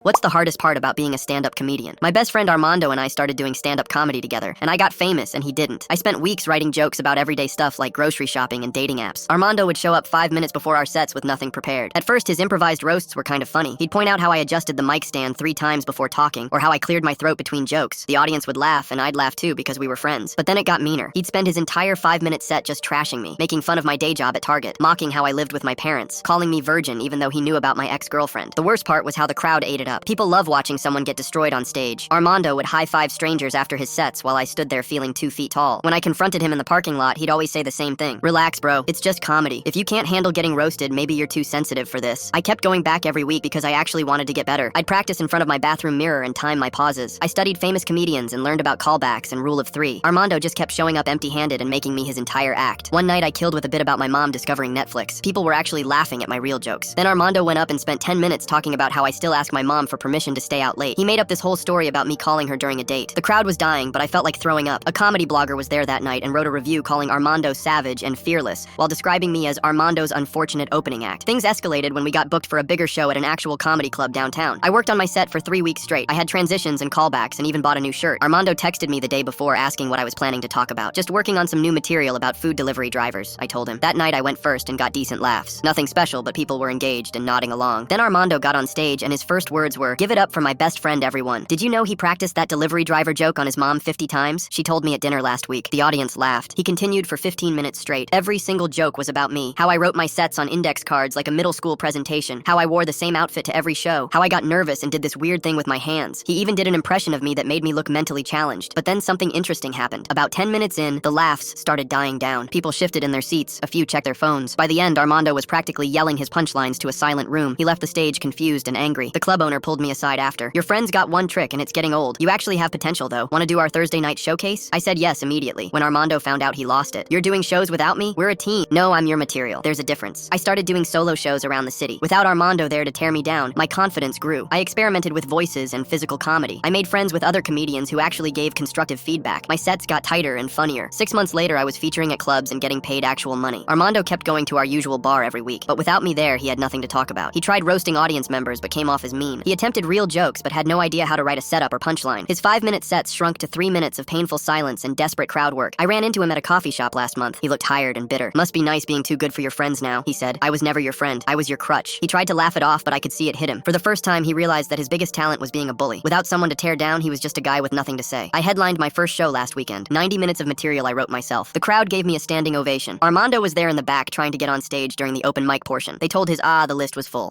What's the hardest part about being a stand-up comedian? My best friend Armando and I started doing stand-up comedy together, and I got famous and he didn't. I spent weeks writing jokes about everyday stuff like grocery shopping and dating apps. Armando would show up 5 minutes before our sets with nothing prepared. At first, his improvised roasts were kind of funny. He'd point out how I adjusted the mic stand 3 times before talking, or how I cleared my throat between jokes. The audience would laugh, and I'd laugh too because we were friends. But then it got meaner. He'd spend his entire 5-minute set just trashing me, making fun of my day job at Target, mocking how I lived with my parents, calling me virgin even though he knew about my ex-girlfriend. The worst part was how the crowd ate it up. People love watching someone get destroyed on stage. Armando would high-five strangers after his sets while I stood there feeling 2 feet tall. When I confronted him in the parking lot, he'd always say the same thing. Relax, bro. It's just comedy. If you can't handle getting roasted, maybe you're too sensitive for this. I kept going back every week because I actually wanted to get better. I'd practice in front of my bathroom mirror and time my pauses. I studied famous comedians and learned about callbacks and rule of 3. Armando just kept showing up empty-handed and making me his entire act. One night I killed with a bit about my mom discovering Netflix. People were actually laughing at my real jokes. Then Armando went up and spent 10 minutes talking about how I still ask my mom for permission to stay out late. He made up this whole story about me calling her during a date. The crowd was dying, but I felt like throwing up. A comedy blogger was there that night and wrote a review calling Armando savage and fearless, while describing me as Armando's unfortunate opening act. Things escalated when we got booked for a bigger show at an actual comedy club downtown. I worked on my set for 3 weeks straight. I had transitions and callbacks and even bought a new shirt. Armando texted me the day before asking what I was planning to talk about. Just working on some new material about food delivery drivers, I told him. That night I went first and got decent laughs. Nothing special, but people were engaged and nodding along. Then Armando got on stage and his first words were, "Give it up for my best friend, everyone. Did you know he practiced that delivery driver joke on his mom 50 times? She told me at dinner last week." The audience laughed. He continued for 15 minutes straight. Every single joke was about me. How I wrote my sets on index cards like a middle school presentation. How I wore the same outfit to every show. How I got nervous and did this weird thing with my hands. He even did an impression of me that made me look mentally challenged. But then something interesting happened. About 10 minutes in, the laughs started dying down. People shifted in their seats. A few checked their phones. By the end, Armando was practically yelling his punchlines to a silent room. He left the stage confused and angry. The club owner pulled me aside after. "Your friend's got one trick and it's getting old. You actually have potential though. Want to do our Thursday night showcase?" I said yes immediately. When Armando found out he lost it. "You're doing shows without me? We're a team." "No, I'm your material. There's a difference." I started doing solo shows around the city. Without Armando there to tear me down, my confidence grew. I experimented with voices and physical comedy. I made friends with other comedians who actually gave constructive feedback. My sets got tighter and funnier. 6 months later, I was featuring at clubs and getting paid actual money. Armando kept going to our usual bar every week, but without me there, he had nothing to talk about. He tried roasting audience members but came off as mean. He attempted real jokes but had no idea how to write a setup or punchline. His 5-minute sets shrunk to 3 minutes of painful silence and desperate crowd work. I ran into him at a coffee shop last month. He looked tired and bitter. "Must be nice being too good for your friends now," he said. "I was never your friend. I was your crutch." He tried to laugh it off, but I could see it hit him. For the first time, he realized that his biggest talent was being a bully. Without someone to tear down, he was just a guy with nothing to say. I headlined my first show last weekend. 90 minutes of material I wrote myself. The crowd gave me a standing ovation. Armando was there in the back trying to get on stage during the open mic portion. They told his the list was full.